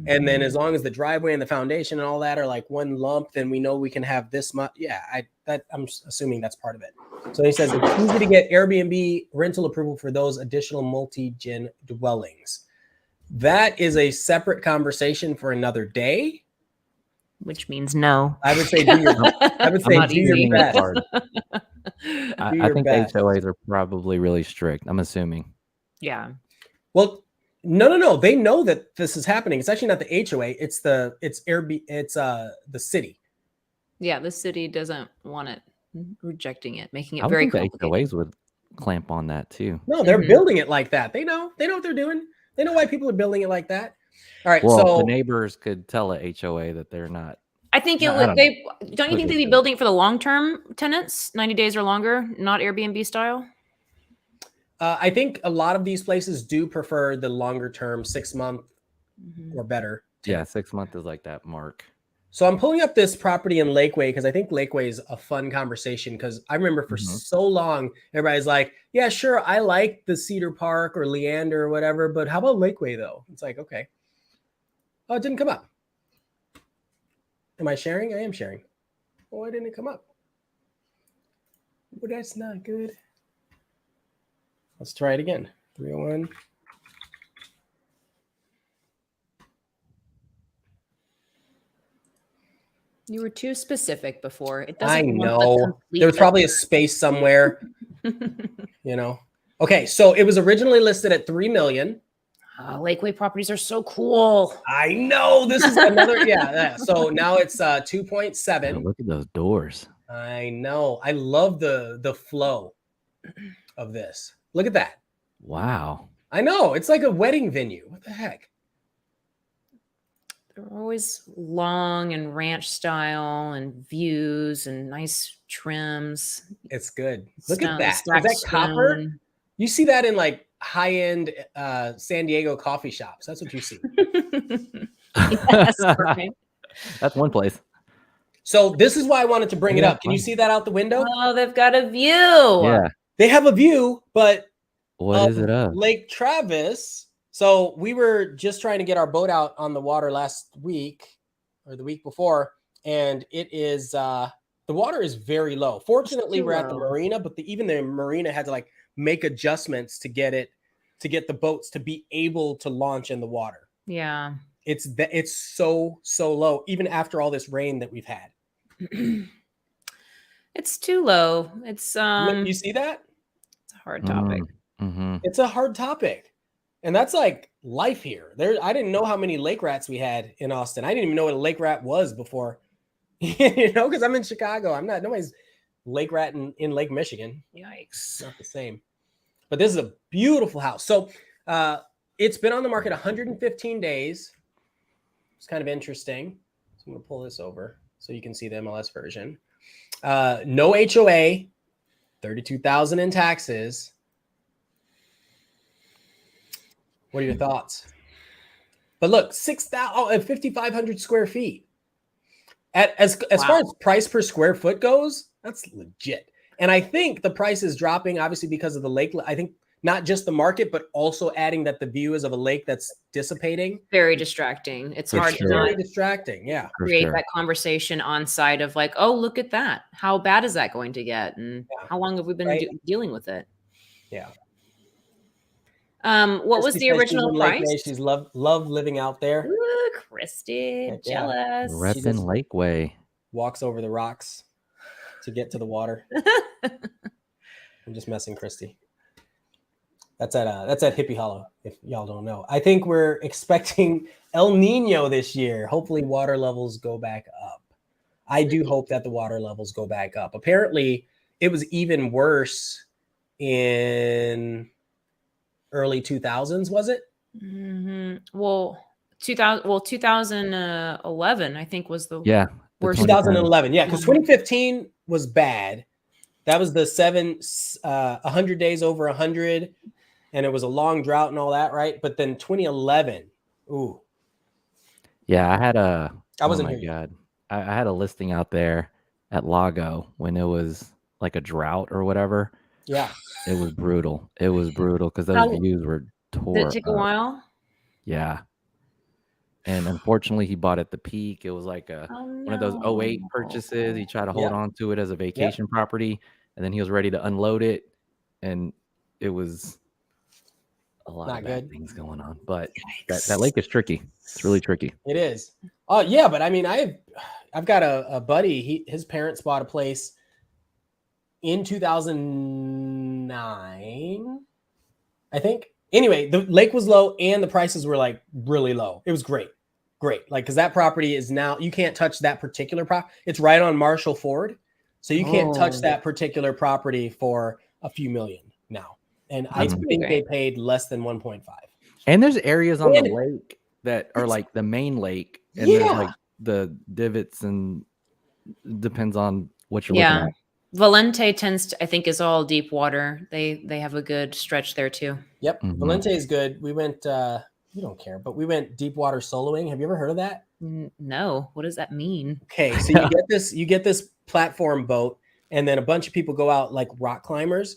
And then as long as the driveway and the foundation and all that are like one lump, then we know we can have this much. Yeah. I'm assuming that's part of it. So he says it's easy to get Airbnb rental approval for those additional multi-gen dwellings. That is a separate conversation for another day. which means no. I would say do your, I would say do your best. I think HOAs are probably really strict. I'm assuming. Yeah. Well, no. They know that this is happening. It's actually not the HOA. It's the city. Yeah, the city doesn't want it, rejecting it, making it I would very think complicated. the HOAs would clamp on that too. No, they're building it like that. They know what they're doing. They know why people are building it like that. All right. Well, so the neighbors could tell a HOA that they're not. I think it would. Don't you think they'd be building it for the long-term tenants, 90 days or longer, not Airbnb style? I think a lot of these places do prefer the longer term, 6 month or better. Yeah, 6 months is like that mark. So I'm pulling up this property in Lakeway because I think Lakeway is a fun conversation, because I remember for so long, everybody's like, yeah, sure, I like the Cedar Park or Leander or whatever, but how about Lakeway though? It's like, okay. Oh, it didn't come up. Am I sharing? I am sharing. Why didn't it come up? Well, that's not good. Let's try it again. 301. You were too specific before. It I doesn't. know. There was probably a space somewhere. You know. Okay, so it was originally listed at $3 million. Lakeway properties are so cool. I know. This is another. Yeah. So now it's 2.7. Oh, look at those doors. I know. I love the flow of this. Look at that. Wow. I know. It's like a wedding venue. What the heck? They're always long and ranch style and views and nice trims. It's good. Look at that. Is that copper? You see that in like high-end San Diego coffee shops. That's what you see. Yes, okay. That's one place. So this is why I wanted to bring it up. Can you see that out the window? Oh, they've got a view. Yeah. They have a view, but what is it of? Lake Travis. So we were just trying to get our boat out on the water last week or the week before, and it is the water is very low. Fortunately, we're at the marina, but even the marina had to like make adjustments to get the boats to be able to launch in the water. Yeah. It's so low, even after all this rain that we've had. It's too low. It's you see that? It's a hard topic. It's a hard topic. And that's like life here. I didn't know how many lake rats we had in Austin. I didn't even know what a lake rat was before, because I'm in Chicago. Nobody's lake rat in Lake Michigan. Yikes. Not the same. But this is a beautiful house. So it's been on the market 115 days. It's kind of interesting. So I'm going to pull this over so you can see the MLS version. No HOA, $32,000 in taxes. What are your thoughts? But look, 5,500 square feet. As far as price per square foot goes, that's legit. And I think the price is dropping, obviously, because of the lake. I think not just the market, but also adding that the view is of a lake that's dissipating. Very distracting. It's hard to very distracting. Yeah. Create that conversation on site of like, oh, look at that. How bad is that going to get? And how long have we been dealing with it? Yeah. What was the original price? She's love living out there. Ooh, Christy, jealous. Reppin' Lakeway. Walks over the rocks to get to the water. I'm just messing, Christy. That's at Hippie Hollow, if y'all don't know. I think we're expecting El Nino this year. Hopefully water levels go back up. I do hope that the water levels go back up. Apparently, it was even worse in early 2000s, was it? Well, 2011, I think, was the worst. 2011, yeah, because 2015 was bad. That was the 100 days over 100, and it was a long drought and all that, right? But then 2011, ooh. Yeah, I had I wasn't here. God. I had a listing out there at Lago when it was like a drought or whatever. Yeah. It was brutal. It was brutal because those views were tore. Did it take a while? Yeah. And unfortunately, he bought at the peak. It was like one of those 08 purchases. He tried to hold on to it as a vacation property, and then he was ready to unload it, and it was a lot Not of bad good. things going on. But that lake is tricky. It's really tricky. It is. Oh yeah, but I mean, I've got a buddy. His parents bought a place in 2009, I think. Anyway, the lake was low and the prices were like really low. It was great. Like, because that property is now, you can't touch that particular property. It's right on Marshall Ford. So you can't touch that particular property for a few million now. And I think they paid less than 1.5. And there's areas on the lake that are like the main lake. And there's like the divots, and depends on what you're looking at. Valente tends to, I think, is all deep water. They have a good stretch there too. Yep. Valente is good. We went, we don't care, but we went deep water soloing. Have you ever heard of that? No. What does that mean? Okay. So you get this platform boat, and then a bunch of people go out like rock climbers.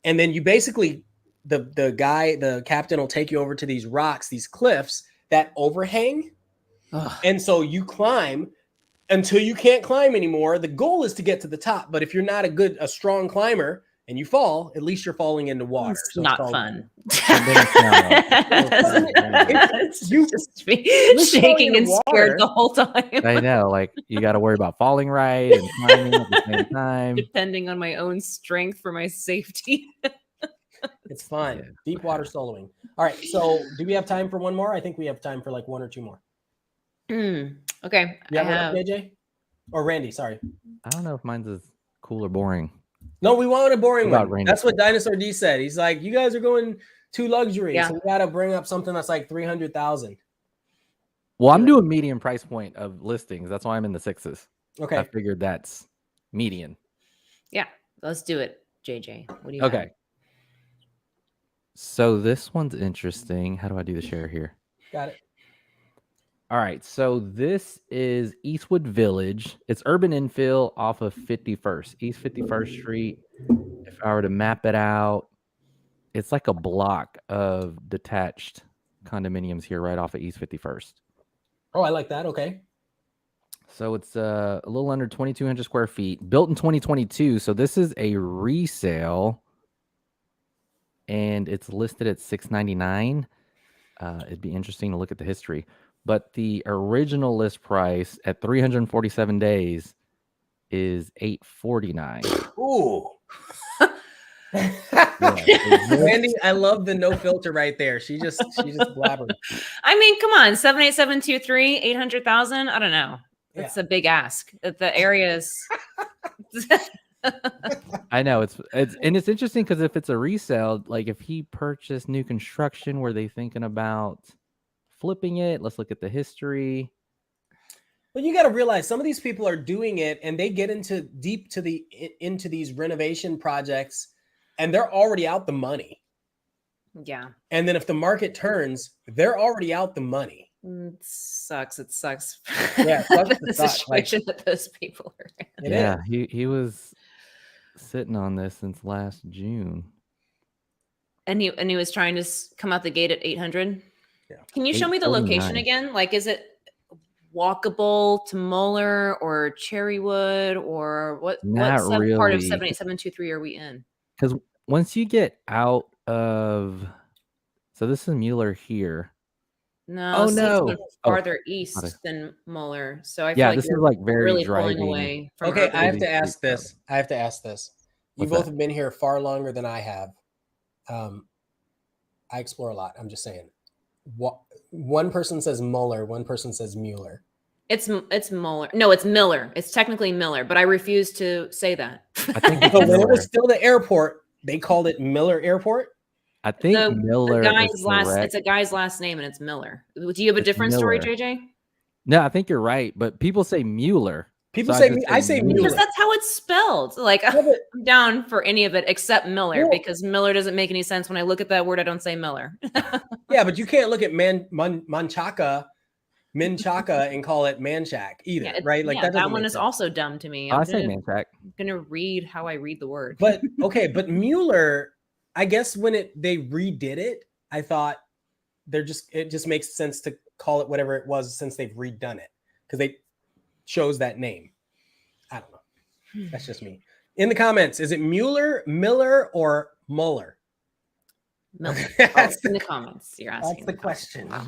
And then you basically, the captain will take you over to these rocks, these cliffs that overhang. Ugh. And so you climb until you can't climb anymore. The goal is to get to the top. But if you're not a strong climber and you fall, at least you're falling into water. It's not fun. It's just me shaking and scared the whole time. I know, like you got to worry about falling right and climbing at the same time. Depending on my own strength for my safety. It's fun. Yeah. Deep water soloing. All right. So do we have time for one more? I think we have time for like one or two more. Okay. You have one, JJ? Or Randy, sorry. I don't know if mine's as cool or boring. No, we want a boring one. Randy? That's what Dinosaur D said. He's like, you guys are going too luxury. So we got to bring up something that's like 300,000. Well, I'm doing medium price point of listings. That's why I'm in the 6s. Okay. I figured that's median. Yeah. Let's do it, JJ. What do you have? Okay. So this one's interesting. How do I do the share here? Got it. All right. So this is Eastwood Village. It's urban infill off of 51st, East 51st Street. If I were to map it out, it's like a block of detached condominiums here right off of East 51st. Oh, I like that. Okay. So it's a little under 2,200 square feet, built in 2022. So this is a resale. And it's listed at $699. It'd be interesting to look at the history. But the original list price at 347 days is $849. Ooh. Randy, I love the no filter right there. She just blabbered. I mean, come on, 78723, 800,000. I don't know. It's a big ask. The area is. I know it's interesting because if it's a resale, like if he purchased new construction, were they thinking about flipping it? Let's look at the history. Well, you got to realize some of these people are doing it and they get into these renovation projects and they're already out the money. Yeah. And then if the market turns, they're already out the money. It sucks. Yeah, the situation that those people are in. Yeah, he was sitting on this since last June, and he was trying to come out the gate at 800. Yeah. Can you show me the location again? Like, is it walkable to Moeller or Cherrywood or what really. Part of 78723 are we in? Because once you get out of, so this is Mueller here. No, farther east than Mueller. So I feel like this is like very really driving. pulling away from okay, I have to ask this. You both have been here far longer than I have. I explore a lot. I'm just saying. One person says Mueller, one person says Mueller. It's Mueller. No, it's Miller. It's technically Miller, but I refuse to say that. I think so when it was still the airport, they called it Miller Airport. I think Miller it's a guy's last name and it's Miller. Do you have a different story, JJ? No, I think you're right, but people say Mueller. People say I say Mueller. Because that's how it's spelled. Like I'm down for any of it except Miller because Miller doesn't make any sense. When I look at that word, I don't say Miller. Yeah, but you can't look at Menchaca and call it Manchac either, right? Like that one is also dumb to me. I say Manchac. I'm gonna read how I read the word. But okay, but Mueller, I guess when they redid it, I thought it just makes sense to call it whatever it was since they've redone it because they chose that name. I don't know. That's just me. In the comments, is it Mueller, Miller, or Mueller? In the comments, you're asking. That's the question. Wow.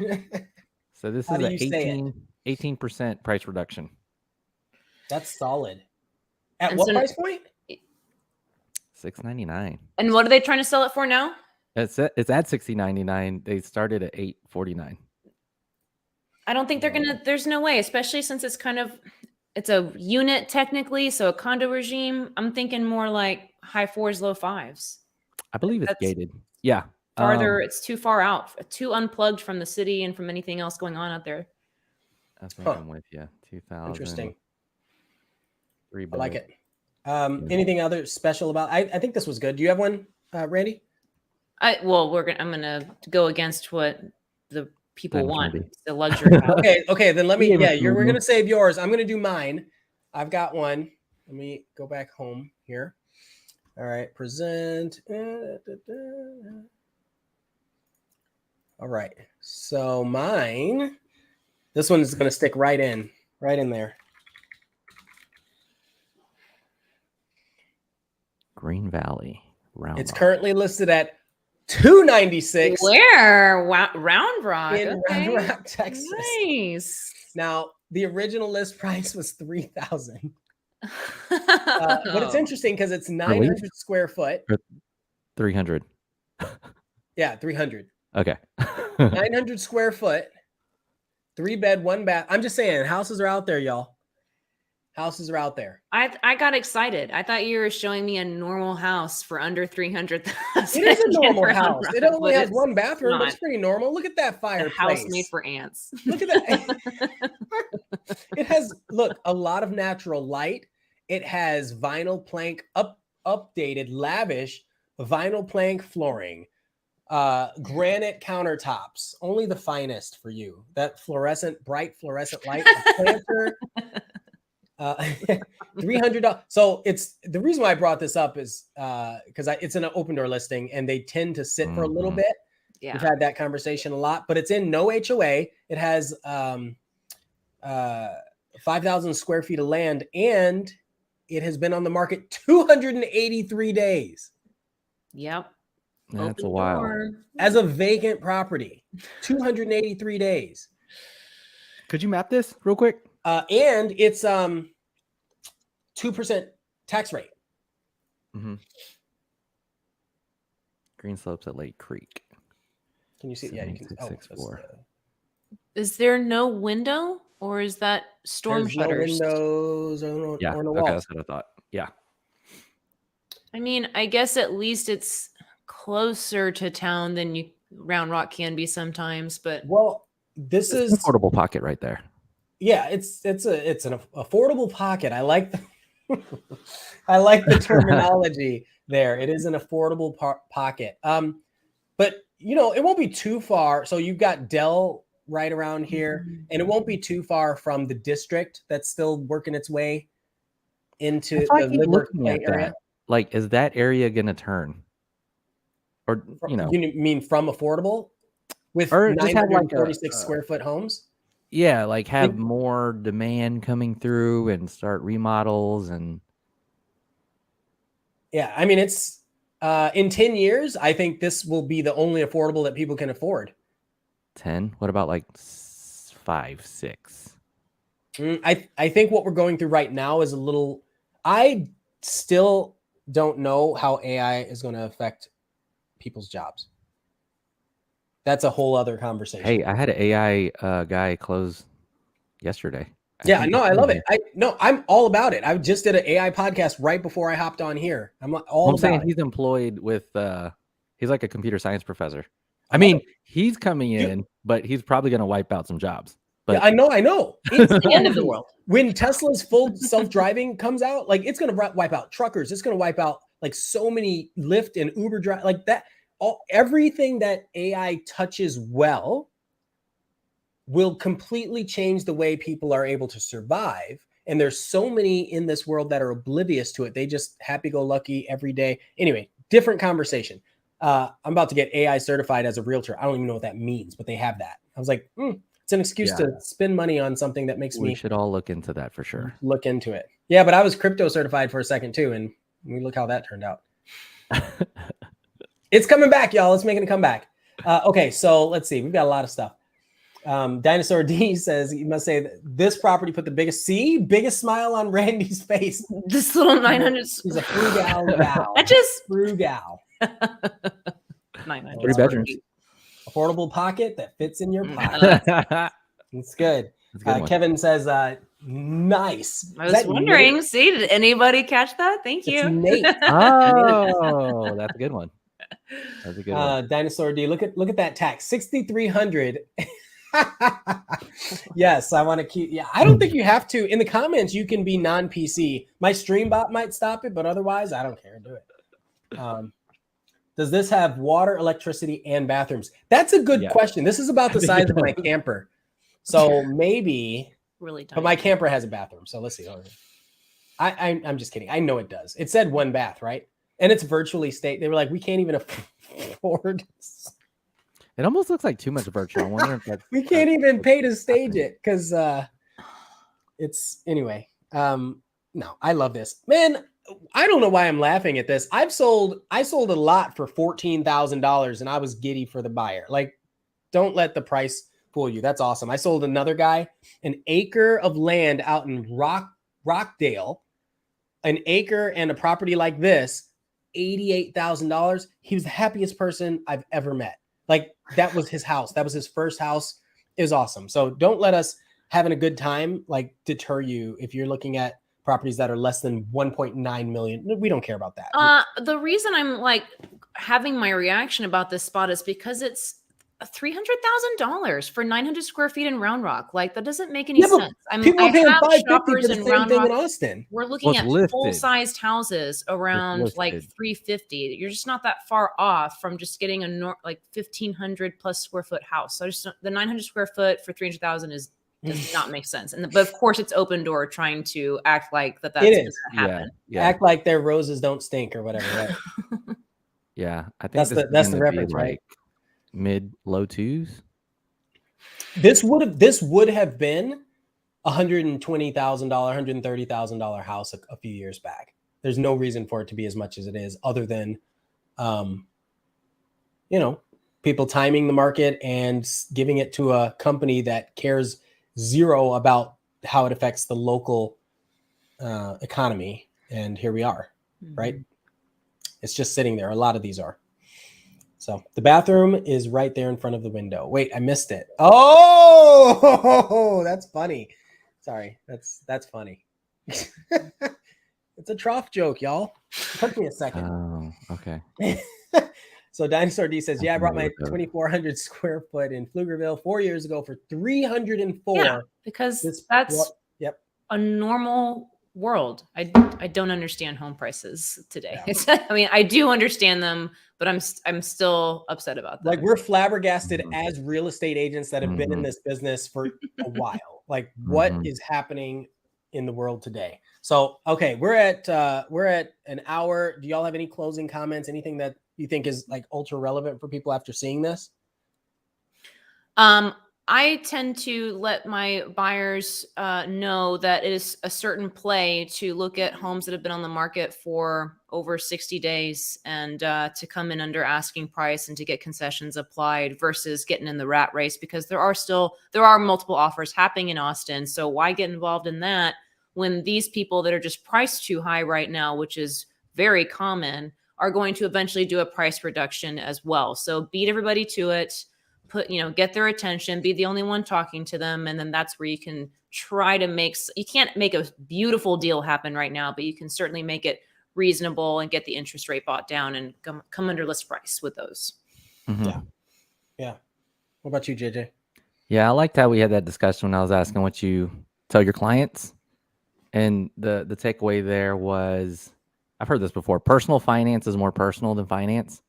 So this is an 18% price reduction. That's solid. At what price point? $699. And what are they trying to sell it for now? It's at $60.99. They started at $849. I don't think they're gonna. There's no way, especially since it's a unit technically, so a condo regime. I'm thinking more like high 4s, low 5s. I believe it's gated. Yeah. Farther, it's too far out, too unplugged from the city and from anything else going on out there. I think I'm with you. 2000. Interesting. I like it. Anything other special about? I think this was good. Do you have one, Randy? I'm gonna go against what the people want. It's the luxury house. Okay. Then let me. We're gonna save yours. I'm gonna do mine. I've got one. Let me go back home here. All right. Present. All right. So mine. This one is gonna stick right in there. Green Valley. It's currently listed at $296. Where? Round Rock. In Round Rock, Texas. Nice. Now, the original list price was $3,000. But it's interesting because it's 900 square foot. 300. Yeah, 300. Okay. 900 square foot, 3-bed, 1-bath. I'm just saying, houses are out there, y'all. Houses are out there. I got excited. I thought you were showing me a normal house for under $300,000. It is a normal house. It only has 1 bathroom, but it's pretty normal. Look at that fireplace. A house made for ants. Look at that. It has a lot of natural light. It has vinyl plank updated, lavish vinyl plank flooring, granite countertops. Only the finest for you. That bright fluorescent light. Planter. $300. So it's the reason why I brought this up is because it's an open door listing and they tend to sit for a little bit. Yeah, we've had that conversation a lot, but it's in no HOA. It has 5,000 square feet of land and it has been on the market 283 days. Yep. That's a while. As a vacant property, 283 days. Could you map this real quick? And it's 2% tax rate. Mm-hmm. Green slopes at Lake Creek. Can you see? Yeah, you can. Is there no window, or is that storm shutters? No windows or yeah, no okay, walls. that's what I thought. Yeah. I mean, I guess at least it's closer to town than Round Rock can be sometimes, but this is an affordable pocket right there. Yeah, it's an affordable pocket. I like the terminology there. It is an affordable pocket. But it won't be too far. So you've got Dell right around here, and it won't be too far from the district that's still working its way into the looking at area. Like, is that area going to turn? Or you mean from affordable with 946 square foot homes? Yeah, like have more demand coming through and start remodels and. Yeah, I mean, it's in 10 years, I think this will be the only affordable that people can afford. 10? What about like 5, 6? I think what we're going through right now is I still don't know how AI is going to affect people's jobs. That's a whole other conversation. Hey, I had an AI guy close yesterday. I love it. I'm all about it. I just did an AI podcast right before I hopped on here. I'm saying he's employed with, he's like a computer science professor. I mean, he's coming in, but he's probably going to wipe out some jobs. But yeah, I know. It's the end of the world. When Tesla's full self-driving comes out, like it's going to wipe out truckers. It's going to wipe out like so many Lyft and Uber drive like that. Everything that AI touches will completely change the way people are able to survive. And there's so many in this world that are oblivious to it. They just happy-go-lucky every day. Anyway, different conversation. I'm about to get AI certified as a realtor. I don't even know what that means, but they have that. I was like, it's an excuse to spend money on something that makes we should all look into that for sure. Look into it. Yeah, but I was crypto certified for a second too. And look how that turned out. It's coming back, y'all. It's making a comeback. Okay, so let's see. We've got a lot of stuff. Dinosaur D says, you must say that this property put the biggest smile on Randy's face. This little 900. He's a frugal gal. That just frugal. 900. 3 bedrooms. Affordable pocket that fits in your pocket. It's good. Kevin says, nice. I was wondering, see, did anybody catch that? Thank you. It's Nate. Oh, that's a good one. That's a good one. Dinosaur D, look at that tax, 6,300. Yes, I want to keep. Yeah, I don't think you have to. In the comments, you can be non-PC. My stream bot might stop it, but otherwise, I don't care. Do it. Does this have water, electricity, and bathrooms? That's a good question. This is about the size of my camper, so maybe. Really, but my camper has a bathroom, so let's see. I'm just kidding. I know it does. It said 1 bath, right? And it's virtually state. They were like, we can't even afford. It almost looks like too much virtual. I wonder if that's, we can't even pay to stage it because it's anyway. No, I love this, man. I don't know why I'm laughing at this. I sold a lot for $14,000 and I was giddy for the buyer. Like, don't let the price fool you. That's awesome. I sold another guy an acre of land out in Rockdale, an acre and a property like this, $88,000. He was the happiest person I've ever met. Like, that was his house. That was his first house. It was awesome. So don't let us having a good time like deter you if you're looking at properties that are less than 1.9 million. We don't care about that. The reason I'm like having my reaction about this spot is because it's $300,000 for 900 square feet in Round Rock. Like, that doesn't make any sense. I have shoppers in Round Rock. In Austin. We're looking at full-sized houses around like 350. You're just not that far off from just getting a like 1,500 plus square foot house. So just the 900 square foot for 300,000 does not make sense. But of course, it's Open Door trying to act like that's going to happen. Yeah. Act like their roses don't stink or whatever. Right? Yeah, I think that's the reference, right? Mid-low twos. This would have been $120,000, $130,000 house a few years back. There's no reason for it to be as much as it is, other than, people timing the market and giving it to a company that cares zero about how it affects the local economy. And here we are, right? It's just sitting there. A lot of these are. So the bathroom is right there in front of the window. Wait, I missed it. Oh, that's funny. Sorry, that's funny. It's a trough joke, y'all. It took me a second. Oh, okay. So Dinosaur D says, yeah, I brought my 2,400 square foot in Pflugerville 4 years ago for $304. Yeah, because that's a normal world. I don't understand home prices today. Yeah. I mean, I do understand them, but I'm still upset about that. Like, we're flabbergasted as real estate agents that have been in this business for a while. Like, what is happening in the world today? So, okay, we're at an hour. Do y'all have any closing comments? Anything that you think is like ultra relevant for people after seeing this? I tend to let my buyers know that it is a certain play to look at homes that have been on the market for over 60 days and to come in under asking price and to get concessions applied versus getting in the rat race, because there are multiple offers happening in Austin. So why get involved in that when these people that are just priced too high right now, which is very common, are going to eventually do a price reduction as well. So beat everybody to it. Get their attention, be the only one talking to them. And then that's where you can try to you can't make a beautiful deal happen right now, but you can certainly make it reasonable and get the interest rate bought down and come under list price with those. Mm-hmm. Yeah. What about you, JJ? Yeah, I liked how we had that discussion when I was asking what you tell your clients. And the takeaway there was, I've heard this before, personal finance is more personal than finance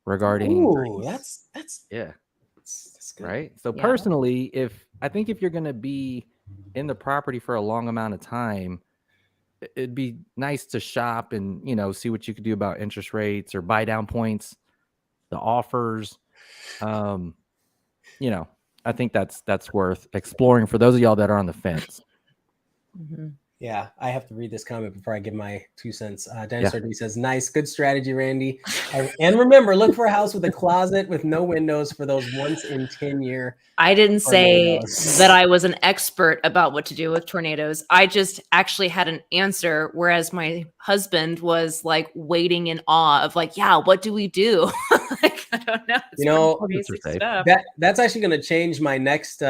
regarding. Ooh, that's yeah. That's good. Right. So personally, if you're going to be in the property for a long amount of time, it'd be nice to shop and, see what you could do about interest rates or buy down points, the offers. I think that's worth exploring for those of y'all that are on the fence. Mm-hmm. Yeah, I have to read this comment before I give my 2 cents. Dennis RD says, nice, good strategy, Randy. And remember, look for a house with a closet with no windows for those once in 10-year. I didn't say that I was an expert about what to do with tornadoes. I just actually had an answer, whereas my husband was like waiting in awe of like, yeah, what do we do? Like, I don't know. It's basic stuff. That's actually going to change my next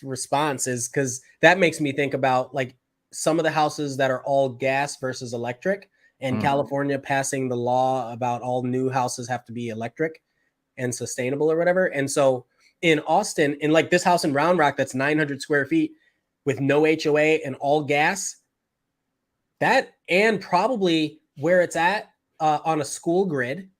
response, is because that makes me think about like some of the houses that are all gas versus electric, and California passing the law about all new houses have to be electric and sustainable or whatever. And so in Austin, in like this house in Round Rock, that's 900 square feet with no HOA and all gas, that, and probably where it's at on a school grid,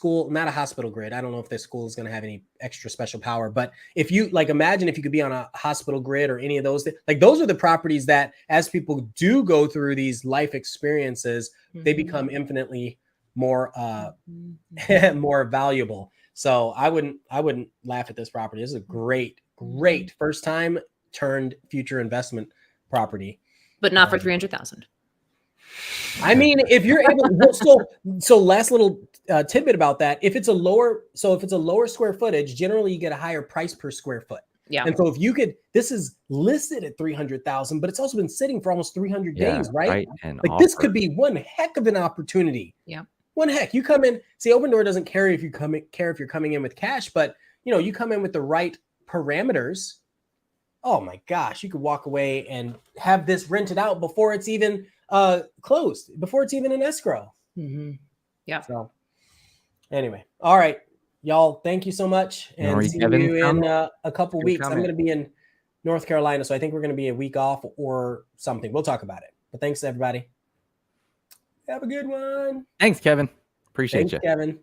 not a hospital grid. I don't know if this school is going to have any extra special power, but if you like, imagine if you could be on a hospital grid or any of those, like those are the properties that as people do go through these life experiences, they become infinitely more, more valuable. So I wouldn't laugh at this property. This is a great first time turned future investment property, but not for 300,000. I mean, if you're able, so last little tidbit about that. If it's a lower square footage, generally you get a higher price per square foot. Yeah. And so if you could, this is listed at 300,000, but it's also been sitting for almost 300 days, right? And like this could be one heck of an opportunity. Yeah. One heck. You come in, see, Open Door doesn't care if you're coming in with cash, but you come in with the right parameters. Oh my gosh, you could walk away and have this rented out before it's even closed, before it's even in escrow. Yeah. So anyway, all right, y'all, thank you so much, and see you in a couple weeks. I'm going to be in North Carolina, so I think we're going to be a week off or something. We'll talk about it. But thanks, everybody. Have a good one. Thanks, Kevin. Appreciate you, Kevin.